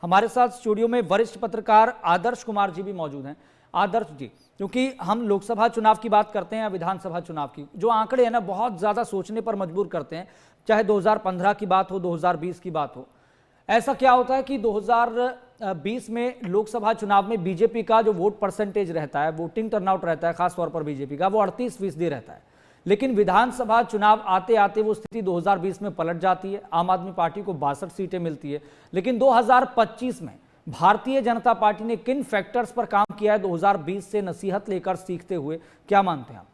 हमारे साथ स्टूडियो में वरिष्ठ पत्रकार आदर्श कुमार जी भी मौजूद हैं। आदर्श जी, क्योंकि हम लोकसभा चुनाव की बात करते हैं या विधानसभा चुनाव की, जो आंकड़े हैं ना बहुत ज्यादा सोचने पर मजबूर करते हैं। चाहे 2015 की बात हो, 2020 की बात हो, ऐसा क्या होता है कि 2020 में लोकसभा चुनाव में बीजेपी का जो वोट परसेंटेज रहता है, वोटिंग टर्नआउट रहता है, खासतौर पर बीजेपी का, वो 38% रहता है। लेकिन विधानसभा चुनाव आते आते वो स्थिति 2020 में पलट जाती है। आम आदमी पार्टी को 62 सीटें मिलती है। लेकिन 2025 में भारतीय जनता पार्टी ने किन फैक्टर्स पर काम किया है 2020 से नसीहत लेकर सीखते हुए, क्या मानते हैं आप?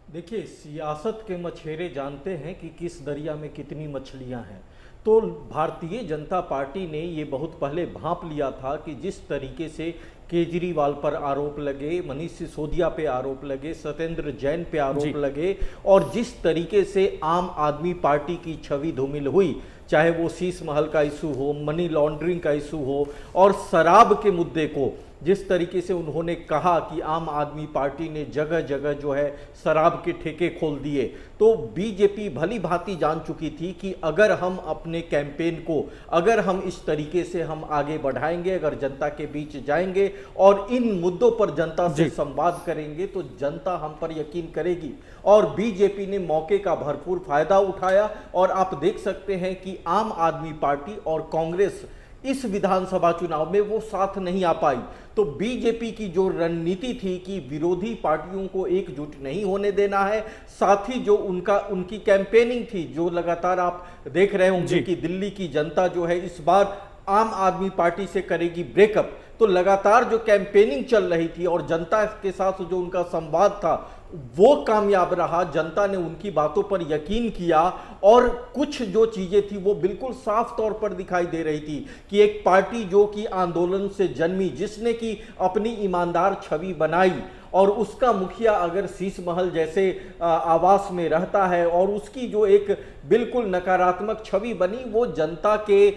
देखिए, सियासत के मछेरे जानते हैं कि किस दरिया में कितनी मछलियां हैं। तो भारतीय जनता पार्टी ने ये बहुत पहले भांप लिया था कि जिस तरीके से केजरीवाल पर आरोप लगे, मनीष सिसोदिया पे आरोप लगे, सत्येंद्र जैन पे आरोप लगे, और जिस तरीके से आम आदमी पार्टी की छवि धूमिल हुई, चाहे वो शीश महल का इशू हो, मनी लॉन्ड्रिंग का इशू हो, और शराब के मुद्दे को जिस तरीके से उन्होंने कहा कि आम आदमी पार्टी ने जगह जगह जो है शराब के ठेके खोल दिए, तो बीजेपी भली भांति जान चुकी थी कि अगर हम अपने कैंपेन को, अगर हम इस तरीके से हम आगे बढ़ाएंगे, अगर जनता के बीच जाएंगे और इन मुद्दों पर जनता से संवाद करेंगे, तो जनता हम पर यकीन करेगी। और बीजेपी ने मौके का भरपूर फायदा उठाया, और आप देख सकते हैं कि आम आदमी पार्टी और कांग्रेस इस विधानसभा चुनाव में वो साथ नहीं आ पाई। तो बीजेपी की जो रणनीति थी कि विरोधी पार्टियों को एकजुट नहीं होने देना है, साथ ही जो उनकी कैंपेनिंग थी, जो लगातार आप देख रहे होंगे कि दिल्ली की जनता जो है इस बार आम आदमी पार्टी से करेगी ब्रेकअप, तो लगातार जो कैंपेनिंग चल रही थी और जनता के साथ जो उनका संवाद था वो कामयाब रहा। जनता ने उनकी बातों पर यकीन किया, और कुछ जो चीजें थी वो बिल्कुल साफ तौर पर दिखाई दे रही थी कि एक पार्टी जो कि आंदोलन से जन्मी, जिसने की अपनी ईमानदार छवि बनाई, और उसका मुखिया अगर शीश महल जैसे आवास में रहता है और उसकी जो एक बिल्कुल नकारात्मक छवि बनी, वो जनता के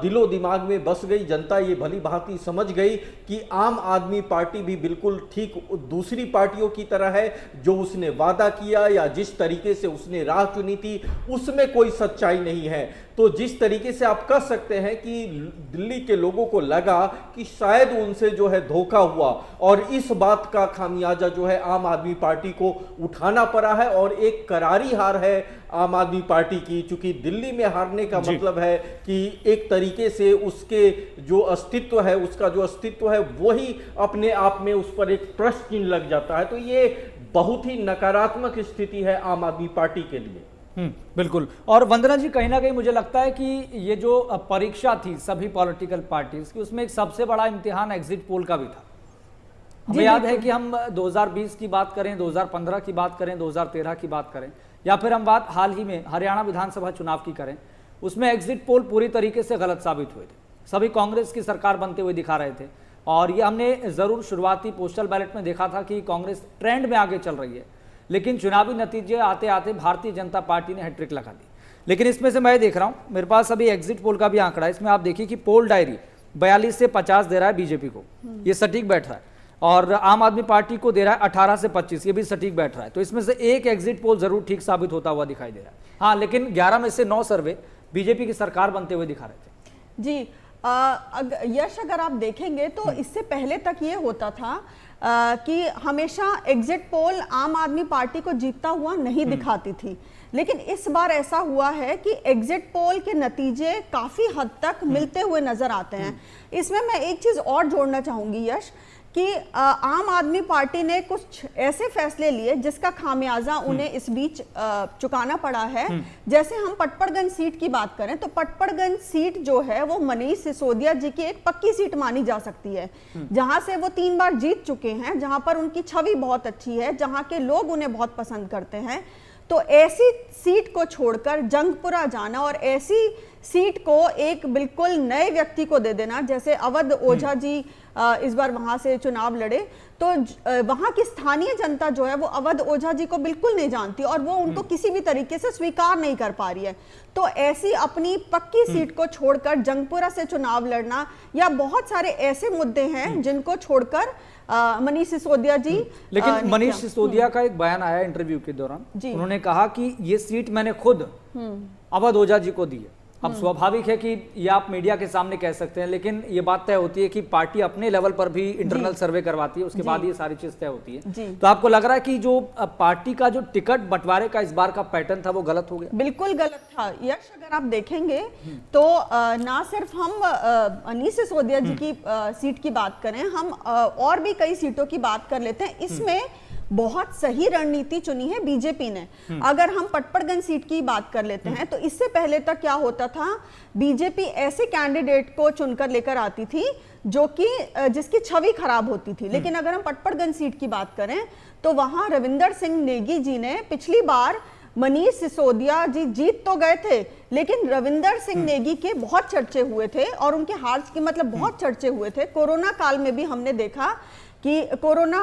दिलो दिमाग में बस गई। जनता ये भली भांति समझ गई कि आम आदमी पार्टी भी बिल्कुल ठीक दूसरी पार्टियों की तरह है। जो उसने वादा किया या जिस तरीके से उसने राह चुनी थी, उसमें कोई सच्चाई नहीं है। तो जिस तरीके से आप कह सकते हैं कि दिल्ली के लोगों को लगा कि शायद उनसे जो है धोखा हुआ, और इस बात का खामियाजा जो है आम आदमी पार्टी को उठाना पड़ा है, और एक करारी हार है आम आदमी पार्टी की। चूंकि दिल्ली में हारने का मतलब है कि एक तरीके से उसके जो अस्तित्व है, उसका जो अस्तित्व है वही अपने आप में उस पर एक प्रश्न चिन्ह लग जाता है। तो ये बहुत ही नकारात्मक स्थिति है आम आदमी पार्टी के लिए। बिल्कुल। और वंदना जी, कहीं ना कहीं मुझे लगता है कि ये जो परीक्षा थी सभी पॉलिटिकल पार्टीज की, उसमें एक सबसे बड़ा इम्तिहान एग्जिट पोल का भी था। हमें याद है कि हम 2020 की बात करें, 2015 की बात करें, 2013 की बात करें, या फिर हम बात हाल ही में हरियाणा विधानसभा चुनाव की करें, उसमें एग्जिट पोल पूरी तरीके से गलत साबित हुए थे। सभी कांग्रेस की सरकार बनते हुए दिखा रहे थे, और ये हमने जरूर शुरुआती पोस्टल बैलेट में देखा था कि कांग्रेस ट्रेंड में आगे चल रही है। लेकिन चुनावी नतीजे आते आते भारतीय जनता पार्टी ने हैट्रिक लगा दी। लेकिन इसमें से मैं देख रहा हूं, मेरे पास अभी एग्जिट पोल का भी आंकड़ा है, इसमें आप देखिए कि पोल डायरी 42 से 50 दे रहा है बीजेपी को, ये सटीक बैठ रहा है, और आम आदमी पार्टी को दे रहा है 18 से 25, ये भी सटीक बैठ रहा है। तो इसमें से एक एग्जिट पोल जरूर ठीक साबित होता हुआ दिखाई दे रहा है। हाँ, लेकिन 11 में से 9 सर्वे बीजेपी की सरकार बनते हुए दिखा रहे थे। जी यश, अगर आप देखेंगे तो इससे पहले तक ये होता था कि हमेशा एग्जिट पोल आम आदमी पार्टी को जीतता हुआ नहीं दिखाती थी। लेकिन इस बार ऐसा हुआ है कि एग्जिट पोल के नतीजे काफी हद तक मिलते हुए नजर आते हैं। इसमें मैं एक चीज और जोड़ना चाहूंगी यश, कि आम आदमी पार्टी ने कुछ ऐसे फैसले लिए जिसका खामियाजा उन्हें इस बीच चुकाना पड़ा है। जैसे हम पटपड़गंज सीट की बात करें तो पटपड़गंज सीट जो है वो मनीष सिसोदिया जी की एक पक्की सीट मानी जा सकती है, जहां से वो 3 बार जीत चुके हैं, जहां पर उनकी छवि बहुत अच्छी है, जहां के लोग उन्हें बहुत पसंद करते हैं। तो ऐसी सीट को छोड़कर जंगपुरा जाना और ऐसी सीट को एक बिल्कुल नए व्यक्ति को दे देना, जैसे अवध ओझा जी इस बार वहां से चुनाव लड़े, तो वहां की स्थानीय जनता जो है वो अवध ओझा जी को बिल्कुल नहीं जानती और वो उनको किसी भी तरीके से स्वीकार नहीं कर पा रही है। तो ऐसी अपनी पक्की सीट को छोड़कर जंगपुरा से चुनाव लड़ना, या बहुत सारे ऐसे मुद्दे हैं जिनको छोड़कर मनीष सिसोदिया जी। लेकिन मनीष सिसोदिया का एक बयान आया इंटरव्यू के दौरान, उन्होंने कहा कि ये सीट मैंने खुद अवध ओझा जी को दी है, अब स्वाभाविक है कि ये आप मीडिया के सामने कह सकते हैं, लेकिन ये बात तय होती है कि पार्टी अपने लेवल पर भी इंटरनल सर्वे करवाती है, उसके बाद ये सारी चीज तय होती है। तो आपको लग रहा है कि जो पार्टी का जो टिकट बंटवारे का इस बार का पैटर्न था वो गलत हो गया? बिल्कुल गलत था यश। अगर आप देखेंगे तो ना सिर्फ हम मनीष सिसोदिया जी की सीट की बात करें, हम और भी कई सीटों की बात कर लेते हैं। इसमें बहुत सही रणनीति चुनी है बीजेपी ने। अगर हम पटपड़गंज सीट की बात कर लेते हैं तो इससे पहले तक क्या होता था, बीजेपी ऐसे कैंडिडेट को चुनकर लेकर आती थी जो कि जिसकी छवि खराब होती थी। लेकिन अगर हम पटपड़गंज सीट की बात करें तो वहां रविंदर सिंह नेगी जी ने पिछली बार मनीष सिसोदिया जी जीत तो गए थे, लेकिन रविंदर सिंह नेगी के बहुत चर्चे हुए थे और उनके हार के मतलब बहुत चर्चे हुए थे। कोरोना काल में भी हमने देखा कि कोरोना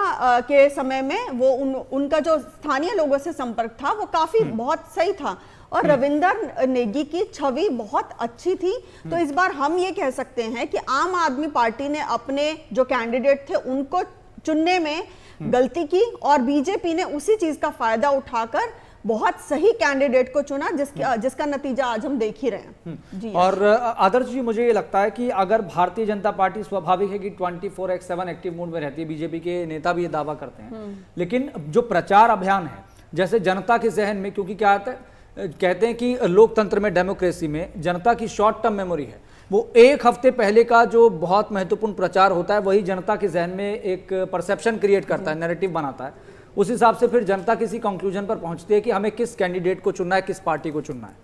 के समय में वो उनका जो स्थानीय लोगों से संपर्क था वो काफी बहुत सही था और रविंदर नेगी की छवि बहुत अच्छी थी। तो इस बार हम ये कह सकते हैं कि आम आदमी पार्टी ने अपने जो कैंडिडेट थे उनको चुनने में गलती की और बीजेपी ने उसी चीज का फायदा उठाकर बहुत सही कैंडिडेट को चुना, जिसका नतीजा आज हम देख ही रहे हैं। जी और आदर्श जी, मुझे ये लगता है कि अगर भारतीय जनता पार्टी, स्वाभाविक है कि 24/7 एक्टिव मूड में रहती है, बीजेपी के नेता भी ये दावा करते हैं, लेकिन जो प्रचार अभियान है, जैसे जनता के जहन में, क्योंकि क्या कहते हैं कि लोकतंत्र में, डेमोक्रेसी में जनता की शॉर्ट टर्म मेमोरी है, वो एक हफ्ते पहले का जो बहुत महत्वपूर्ण प्रचार होता है वही जनता के जहन में एक परसेप्शन क्रिएट करता है, नैरेटिव बनाता है। उस हिसाब से फिर जनता किसी कंक्लूजन पर पहुंचती है कि हमें किस कैंडिडेट को चुनना है, किस पार्टी को चुनना है।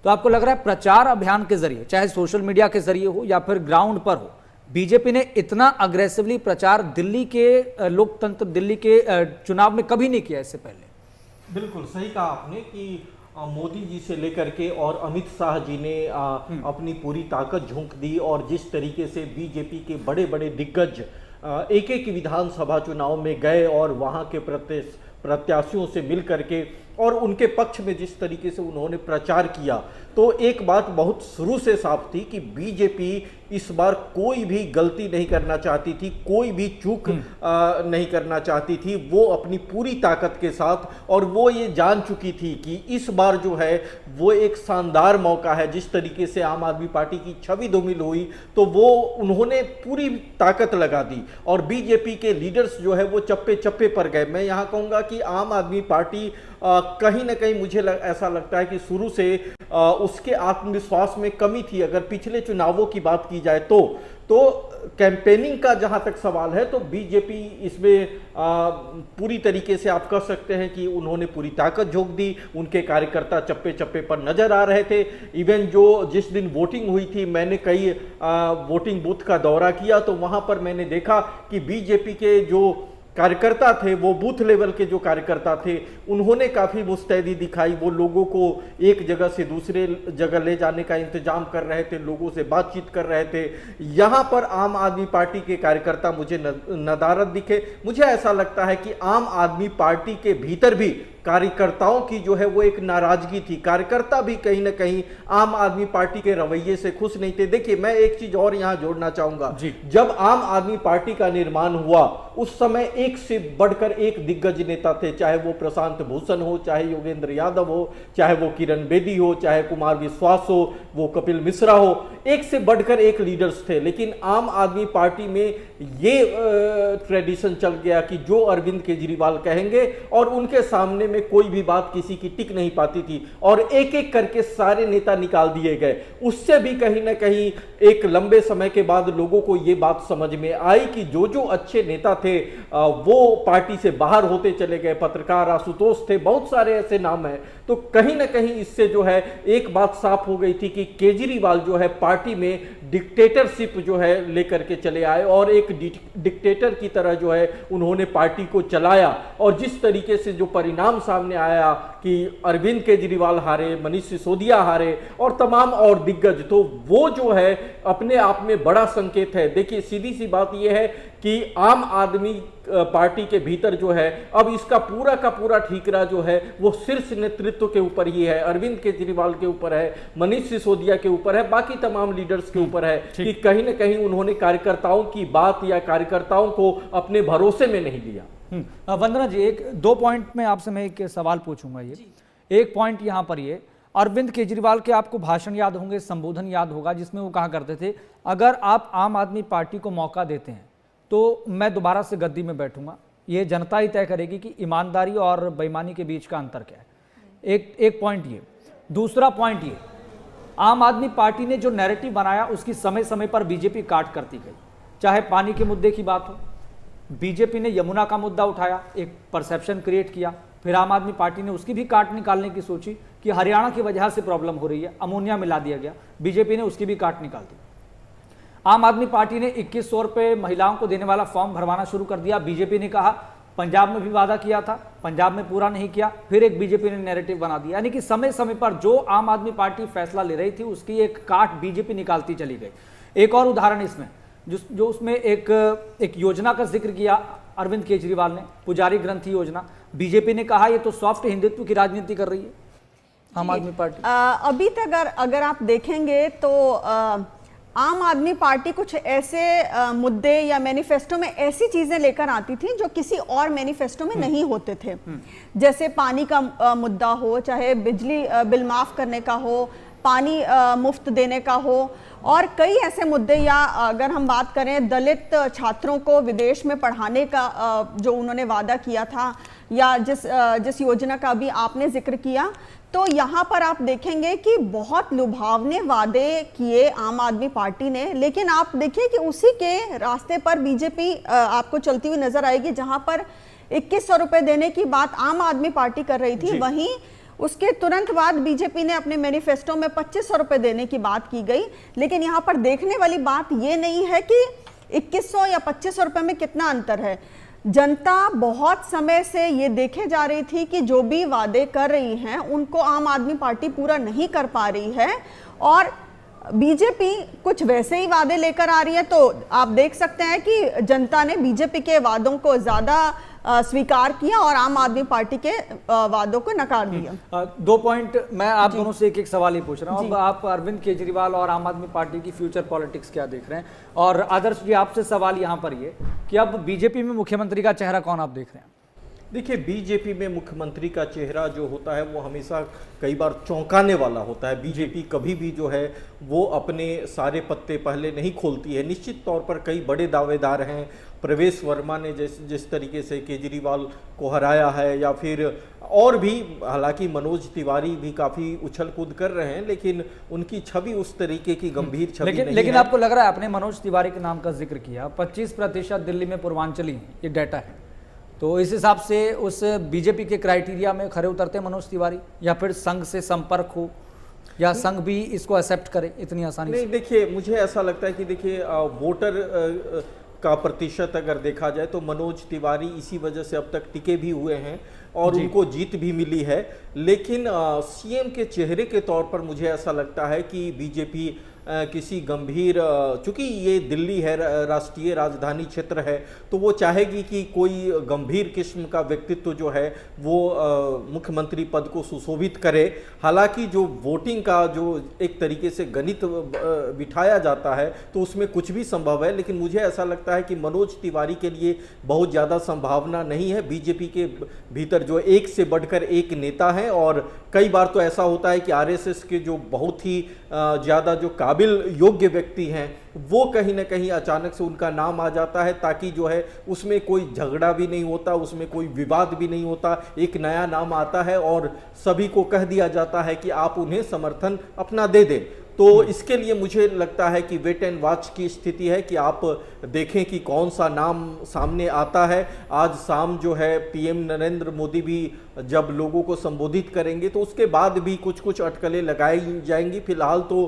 तो आपको लग रहा है प्रचार अभियान के जरिए, चाहे सोशल मीडिया के जरिए हो या फिर ग्राउंड पर हो, बीजेपी ने इतना अग्रेसिवली प्रचार दिल्ली के लोकतंत्र, दिल्ली के चुनाव में कभी नहीं किया इससे पहले? बिल्कुल सही कहा आपने कि मोदी जी से लेकर के और अमित शाह जी ने अपनी पूरी ताकत झोंक दी और जिस तरीके से बीजेपी के बड़े बड़े दिग्गज एक एक विधानसभा चुनाव में गए और वहां के प्रत्याशियों से मिल करके और उनके पक्ष में जिस तरीके से उन्होंने प्रचार किया, तो एक बात बहुत शुरू से साफ थी कि बीजेपी इस बार कोई भी गलती नहीं करना चाहती थी, कोई भी चूक नहीं करना चाहती थी। वो अपनी पूरी ताकत के साथ, और वो ये जान चुकी थी कि इस बार जो है वो एक शानदार मौका है। जिस तरीके से आम आदमी पार्टी की छवि धूमिल हुई तो वो उन्होंने पूरी ताकत लगा दी और बीजेपी के लीडर्स जो है वो चप्पे चप्पे पर गए। मैं यहाँ कहूँगा कि आम आदमी पार्टी कहीं ना कहीं मुझे ऐसा लगता है कि शुरू से उसके आत्मविश्वास में कमी थी। अगर पिछले चुनावों की बात की जाए तो कैंपेनिंग का जहां तक सवाल है तो बीजेपी इसमें पूरी तरीके से आप कह सकते हैं कि उन्होंने पूरी ताकत झोंक दी। उनके कार्यकर्ता चप्पे चप्पे पर नजर आ रहे थे। इवन जो जिस दिन वोटिंग हुई थी, मैंने कई वोटिंग बूथ का दौरा किया तो वहां पर मैंने देखा कि बीजेपी के जो कार्यकर्ता थे, वो बूथ लेवल के जो कार्यकर्ता थे, उन्होंने काफ़ी मुस्तैदी दिखाई। वो लोगों को एक जगह से दूसरे जगह ले जाने का इंतजाम कर रहे थे, लोगों से बातचीत कर रहे थे। यहाँ पर आम आदमी पार्टी के कार्यकर्ता मुझे नदारद दिखे। मुझे ऐसा लगता है कि आम आदमी पार्टी के भीतर भी कार्यकर्ताओं की जो है वो एक नाराजगी थी। कार्यकर्ता भी कहीं ना कहीं आम आदमी पार्टी के रवैये से खुश नहीं थे। देखिए, मैं एक चीज और यहां जोड़ना चाहूंगा, जब आम आदमी पार्टी का निर्माण हुआ उस समय एक से बढ़कर एक दिग्गज नेता थे, चाहे वो प्रशांत भूषण हो, चाहे योगेंद्र यादव हो, चाहे वो किरण बेदी हो, चाहे कुमार विश्वास हो, वो कपिल मिश्रा हो, एक से बढ़कर एक लीडर्स थे। लेकिन आम आदमी पार्टी में ये ट्रेडिशन चल गया कि जो अरविंद केजरीवाल कहेंगे और उनके सामने में कोई भी बात किसी की टिक नहीं पाती थी और एक एक करके सारे नेता निकाल दिए गए। उससे भी कहीं ना कहीं एक लंबे समय के बाद लोगों को यह बात समझ में आई कि जो जो अच्छे नेता थे वो पार्टी से बाहर होते चले गए। पत्रकार आशुतोष थे, बहुत सारे ऐसे नाम हैं। तो कहीं ना कहीं इससे जो है एक बात साफ हो गई थी कि केजरीवाल जो है पार्टी में डिक्टेटरशिप जो है लेकर के चले आए और एक डिक्टेटर की तरह जो है उन्होंने पार्टी को चलाया। और जिस तरीके से जो परिणाम सामने आया कि अरविंद केजरीवाल हारे, मनीष सिसोदिया हारे और तमाम और दिग्गज, तो वो जो है अपने आप में बड़ा संकेत है। देखिए, सीधी सी बात यह है कि आम आदमी पार्टी के भीतर जो है अब इसका पूरा का पूरा ठीकरा जो है वो शीर्ष नेतृत्व के ऊपर ही है, अरविंद केजरीवाल के ऊपर है, मनीष सिसोदिया के ऊपर है, बाकी तमाम लीडर्स के ऊपर है कि कहीं ना कहीं उन्होंने कार्यकर्ताओं की बात या कार्यकर्ताओं को अपने भरोसे में नहीं लिया। वंदना जी, एक दो पॉइंट में आपसे मैं एक सवाल पूछूंगा। ये एक पॉइंट यहाँ पर, ये अरविंद केजरीवाल के आपको भाषण याद होंगे, संबोधन याद होगा, जिसमें वो कहा करते थे अगर आप आम आदमी पार्टी को मौका देते हैं तो मैं दोबारा से गद्दी में बैठूंगा, ये जनता ही तय करेगी कि ईमानदारी और बेईमानी के बीच का अंतर क्या है। एक पॉइंट ये। दूसरा पॉइंट ये, आम आदमी पार्टी ने जो नैरेटिव बनाया उसकी समय समय पर बीजेपी काट करती गई। चाहे पानी के मुद्दे की बात हो, बीजेपी ने यमुना का मुद्दा उठाया, एक परसेप्शन क्रिएट किया, फिर आम आदमी पार्टी ने उसकी भी काट निकालने की सोची कि हरियाणा की वजह से प्रॉब्लम हो रही है, अमोनिया मिला दिया गया, बीजेपी ने उसकी भी काट निकाल दी। आम आदमी पार्टी ने 2100 रुपये महिलाओं को देने वाला फॉर्म भरवाना शुरू कर दिया। बीजेपी ने कहा पंजाब में भी वादा किया था, पंजाब में पूरा नहीं किया, फिर एक बीजेपी ने नैरेटिव बना दिया। यानी कि समय समय पर जो आम आदमी पार्टी फैसला ले रही थी उसकी एक काट बीजेपी निकालती चली गई। एक और उदाहरण इसमें जो उसमें एक योजना का जिक्र किया अरविंद केजरीवाल ने, पुजारी ग्रंथि योजना, बीजेपी ने कहा ये तो सॉफ्ट हिंदुत्व की राजनीति कर रही है आम आदमी पार्टी। अभी तक अगर आप देखेंगे तो आम आदमी पार्टी कुछ ऐसे मुद्दे या मैनिफेस्टो में ऐसी चीजें लेकर आती थी जो किसी और मैनिफेस्टो में नहीं होते थे। जैसे पानी का मुद्दा हो, चाहे बिजली बिल माफ करने का हो, पानी मुफ्त देने का हो, और कई ऐसे मुद्दे, या अगर हम बात करें दलित छात्रों को विदेश में पढ़ाने का जो उन्होंने वादा किया था, या जिस योजना का अभी आपने जिक्र किया, तो यहाँ पर आप देखेंगे कि बहुत लुभावने वादे किए आम आदमी पार्टी ने। लेकिन आप देखिए कि उसी के रास्ते पर बीजेपी आपको चलती हुई नजर आएगी। जहाँ पर 2100 रुपये देने की बात आम आदमी पार्टी कर रही थी, वहीं उसके तुरंत बाद बीजेपी ने अपने मैनिफेस्टो में 2500 रुपये देने की बात की गई। लेकिन यहाँ पर देखने वाली बात ये नहीं है कि 2100 या 2500 रुपये में कितना अंतर है। जनता बहुत समय से ये देखे जा रही थी कि जो भी वादे कर रही हैं उनको आम आदमी पार्टी पूरा नहीं कर पा रही है, और बीजेपी कुछ वैसे ही वादे लेकर आ रही है। तो आप देख सकते हैं कि जनता ने बीजेपी के वादों को ज्यादा स्वीकार किया और आम आदमी पार्टी के वादों को नकार दिया। 2 पॉइंट मैं आप दोनों से एक सवाल ही पूछ रहा हूँ। अब आप अरविंद केजरीवाल और आम आदमी पार्टी की फ्यूचर पॉलिटिक्स क्या देख रहे हैं? और आदर्श जी, आपसे सवाल यहाँ पर ये कि अब बीजेपी में मुख्यमंत्री का चेहरा कौन आप देख रहे हैं? देखिए, बीजेपी में मुख्यमंत्री का चेहरा जो होता है वो हमेशा कई बार चौंकाने वाला होता है। बीजेपी कभी भी जो है वो अपने सारे पत्ते पहले नहीं खोलती है। निश्चित तौर पर कई बड़े दावेदार हैं। प्रवेश वर्मा ने जिस तरीके से केजरीवाल को हराया है, या फिर और भी, हालांकि मनोज तिवारी भी काफ़ी उछल कूद कर रहे हैं, लेकिन उनकी छवि उस तरीके की गंभीर छवि नहीं है। लेकिन आपको लग रहा है, आपने मनोज तिवारी के नाम का जिक्र किया, 25% दिल्ली में पूर्वांचली हैं, ये डाटा है, तो इस हिसाब से उस बीजेपी के क्राइटेरिया में खरे उतरते हैं मनोज तिवारी, या फिर संघ से संपर्क हो, या संघ भी इसको एक्सेप्ट करे इतनी आसानी से? नहीं, देखिए, मुझे ऐसा लगता है कि देखिए वोटर का प्रतिशत अगर देखा जाए तो मनोज तिवारी इसी वजह से अब तक टिके भी हुए हैं और उनको जीत भी मिली है। लेकिन सीएम के चेहरे के तौर पर मुझे ऐसा लगता है कि बीजेपी किसी गंभीर, चूंकि ये दिल्ली है, राष्ट्रीय राजधानी क्षेत्र है, तो वो चाहेगी कि कोई गंभीर किस्म का व्यक्तित्व जो है वो मुख्यमंत्री पद को सुशोभित करे। हालांकि जो वोटिंग का जो एक तरीके से गणित बिठाया जाता है तो उसमें कुछ भी संभव है, लेकिन मुझे ऐसा लगता है कि मनोज तिवारी के लिए बहुत ज़्यादा संभावना नहीं है। बीजेपी के भीतर जो एक से बढ़कर एक नेता है, और कई बार तो ऐसा होता है कि आरएसएस के जो बहुत ही ज़्यादा जो काबिल योग्य व्यक्ति हैं वो कहीं ना कहीं अचानक से उनका नाम आ जाता है, ताकि जो है उसमें कोई झगड़ा भी नहीं होता, उसमें कोई विवाद भी नहीं होता। एक नया नाम आता है और सभी को कह दिया जाता है कि आप उन्हें समर्थन अपना दे दें। तो इसके लिए मुझे लगता है कि वेट एंड वॉच की स्थिति है कि आप देखें कि कौन सा नाम सामने आता है। आज शाम जो है पीएम नरेंद्र मोदी भी जब लोगों को संबोधित करेंगे तो उसके बाद भी कुछ कुछ अटकलें लगाई जाएंगी। फिलहाल तो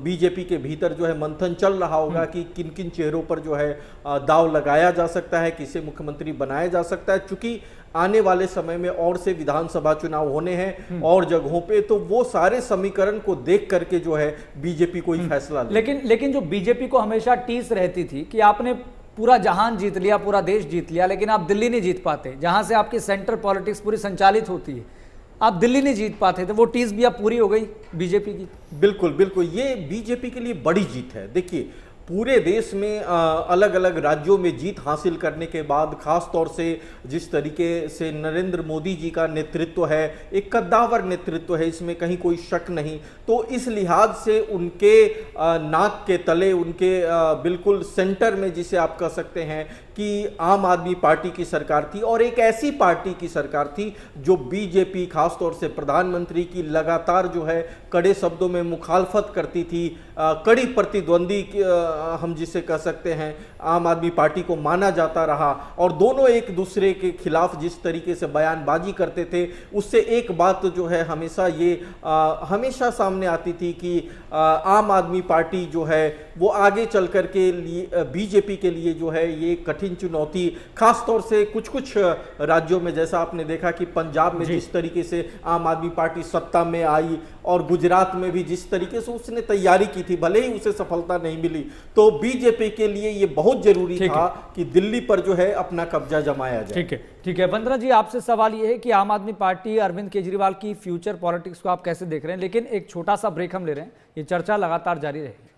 बीजेपी के भीतर जो है मंथन चल रहा होगा कि किन किन चेहरों पर जो है दाव लगाया जा सकता है, किसे मुख्यमंत्री बनाया जा सकता है। चूंकि आने वाले समय में और से विधानसभा चुनाव होने हैं और जगहों पे, तो वो सारे समीकरण को देख करके जो है बीजेपी कोई फैसला ले। लेकिन जो बीजेपी को हमेशा टीस रहती थी कि आपने पूरा जहान जीत लिया, पूरा देश जीत लिया, लेकिन आप दिल्ली नहीं जीत पाते, जहां से आपकी सेंट्रल पॉलिटिक्स पूरी संचालित होती है, आप दिल्ली नहीं जीत पाते थे, वो टीस भी अब पूरी हो गई बीजेपी की। बिल्कुल बिल्कुल, ये बीजेपी के लिए बड़ी जीत है। देखिए, पूरे देश में अलग अलग राज्यों में जीत हासिल करने के बाद, खास तौर से जिस तरीके से नरेंद्र मोदी जी का नेतृत्व है, एक कद्दावर नेतृत्व है, इसमें कहीं कोई शक नहीं। तो इस लिहाज से उनके नाक के तले, उनके बिल्कुल सेंटर में, जिसे आप कह सकते हैं कि आम आदमी पार्टी की सरकार थी, और एक ऐसी पार्टी की सरकार थी जो बीजेपी, खासतौर से प्रधानमंत्री की लगातार जो है कड़े शब्दों में मुखालफत करती थी, कड़ी प्रतिद्वंदी हम जिसे कह सकते हैं आम आदमी पार्टी को माना जाता रहा, और दोनों एक दूसरे के खिलाफ जिस तरीके से बयानबाजी करते थे, उससे एक बात जो है हमेशा ये हमेशा सामने आती थी कि आम आदमी पार्टी जो है वो आगे चल कर के लिए बीजेपी के लिए जो है ये कठिन चुनौती, खास तौर से कुछ कुछ राज्यों में, जैसा आपने देखा कि पंजाब में जिस तरीके से आम आदमी पार्टी सत्ता में आई, और गुजरात में भी जिस तरीके से उसने तैयारी की थी, भले ही उसे सफलता नहीं मिली, तो बीजेपी के लिए ये बहुत जरूरी था कि दिल्ली पर जो है अपना कब्जा जमाया जाए। ठीक है वंदना जी, आपसे सवाल ये है कि आम आदमी पार्टी, अरविंद केजरीवाल की फ्यूचर पॉलिटिक्स को आप कैसे देख रहे हैं? लेकिन एक छोटा सा ब्रेक हम ले रहे हैं, ये चर्चा लगातार जारी रहेगी।